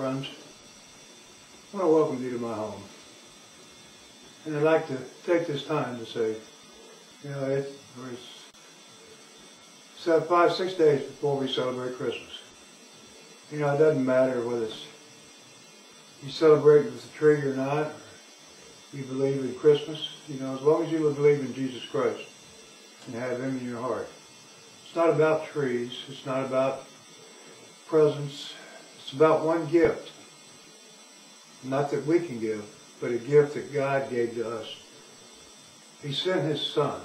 friends. I want to welcome you to my home. And I'd like to take this time to say, you know, it's 5-6 days before we celebrate Christmas. You know, it doesn't matter whether you celebrate with a tree or not, or you believe in Christmas, you know, as long as you believe in Jesus Christ and have Him in your heart. It's not about trees, it's not about presents, it's about one gift. Not that we can give, but a gift that God gave to us. He sent His Son.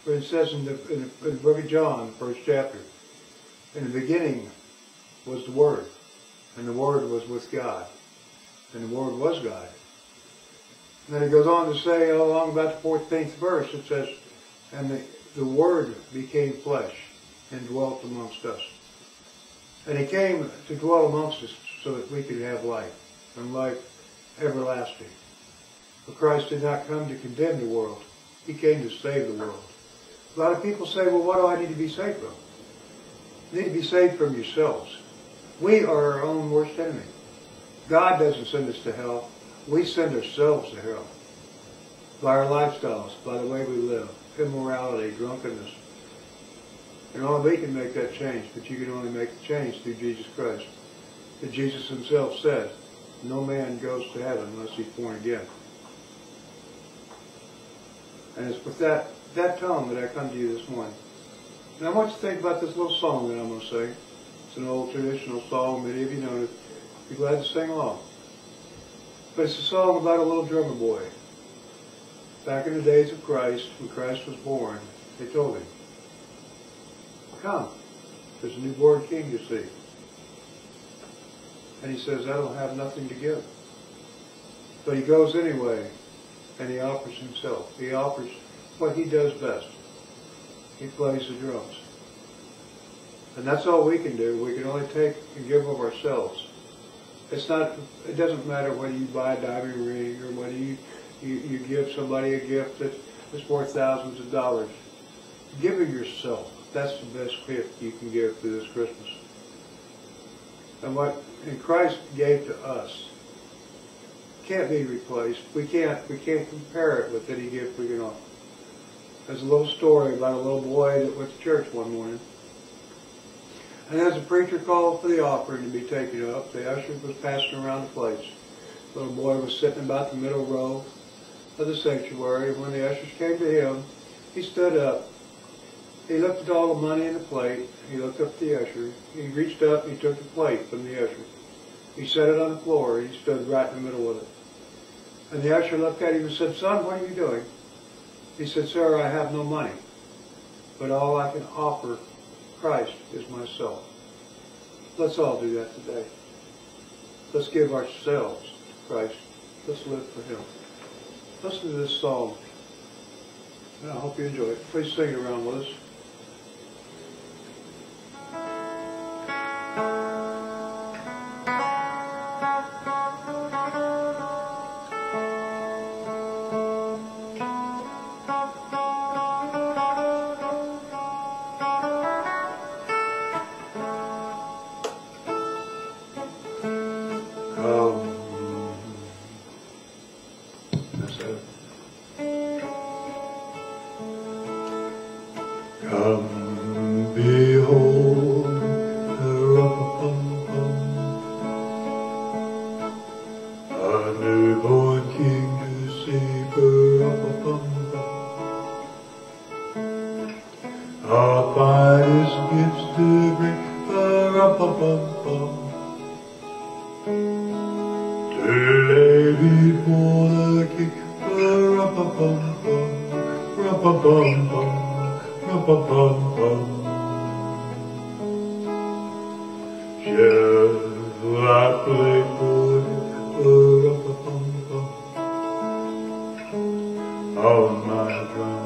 For it says in the book of John, first chapter, in the beginning was the Word, and the Word was with God, and the Word was God. And then it goes on to say, along about the 14th verse, it says, and the Word became flesh and dwelt amongst us. And He came to dwell amongst us so that we could have life, and life everlasting. For Christ did not come to condemn the world. He came to save the world. A lot of people say, well, what do I need to be saved from? You need to be saved from yourselves. We are our own worst enemy. God doesn't send us to hell. We send ourselves to hell. By our lifestyles, by the way we live, immorality, drunkenness. And only we can make that change, but you can only make the change through Jesus Christ. That Jesus Himself said, no man goes to heaven unless he's born again. And it's with that tone that I come to you this morning. And I want you to think about this little song that I'm going to sing. It's an old traditional song, many of you know it. Be glad to sing along. But it's a song about a little drummer boy. Back in the days of Christ, when Christ was born, they told him, come, there's a newborn king to see. And he says, I don't have nothing to give. But he goes anyway, and he offers himself. He offers what he does best. He plays the drums. And that's all we can do. We can only take and give of ourselves. It doesn't matter whether you buy a diamond ring or whether you give somebody a gift that's worth thousands of dollars. Give of yourself. That's the best gift you can give for this Christmas. And what Christ gave to us can't be replaced. We can't compare it with any gift we can offer. There's a little story about a little boy that went to church one morning. And as the preacher called for the offering to be taken up, the usher was passing around the place. The little boy was sitting about the middle row of the sanctuary. When the ushers came to him, he stood up. He looked at all the money in the plate. He looked up at the usher. He reached up and he took the plate from the usher. He set it on the floor. He stood right in the middle of it. And the usher looked at him and said, son, what are you doing? He said, sir, I have no money, but all I can offer Christ is myself. Let's all do that today. Let's give ourselves to Christ. Let's live for Him. Listen to this song, and I hope you enjoy it. Please sing it around with us. Come, behold, a newborn King to save, our finest gifts to bring, to lay before the King, shall I play for you on my drum?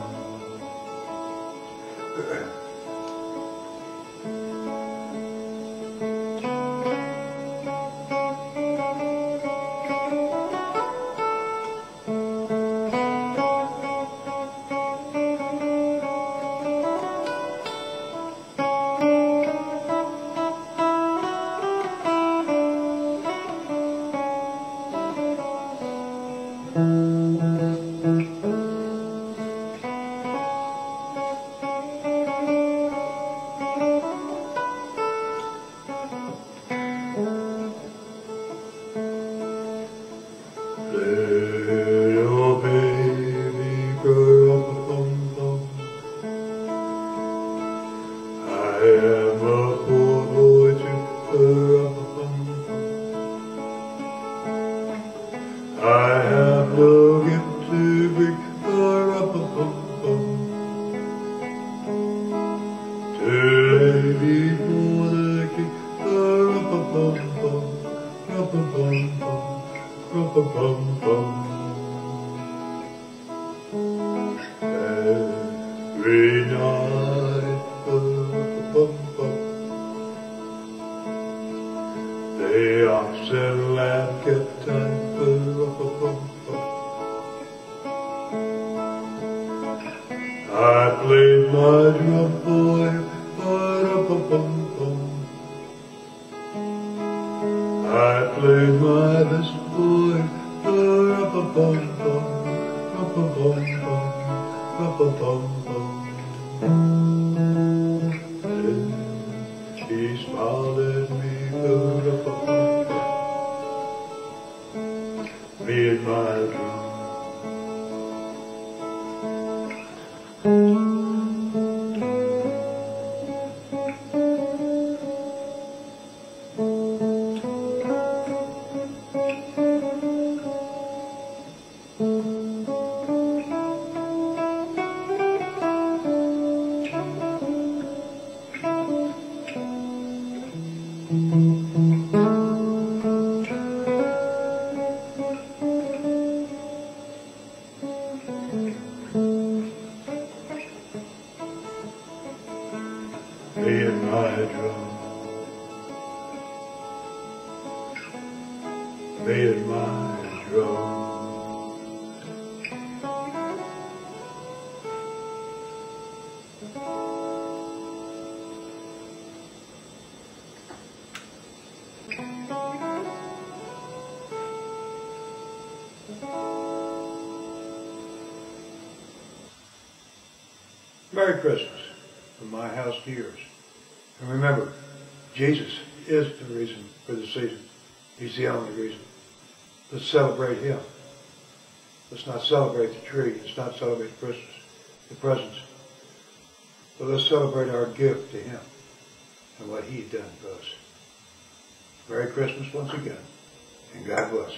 chicka-ra-pa-pum-pum. I am a poor boy, chicka-ra-pa-pum-pum. I have no gift to bring, chicka-ra-pa-pum-pum. To lay before the king, chicka-ra-pa-pum-pum, ra-pa-pum-pum, ra-pa-pum-pum. Every night, chicka-ra-pa-pum-pum, the ox and lamb kept time, chicka-ra-pa-pum-pum. I played my drum, boy, ra-pa-pum-pum. I played my best, boy, ra-pa-pum-pum, ra-pa-pum-pum, ra-pa-pum-pum. Then he smiled at me, ra-pa-pum-pum, me and my drum. Me and my drum, me and my drum. Merry Christmas from my house to yours. And remember, Jesus is the reason for the season. He's the only reason. Let's celebrate Him. Let's not celebrate the tree. Let's not celebrate Christmas, the presents. But let's celebrate our gift to Him and what He's done for us. Merry Christmas once again, and God bless.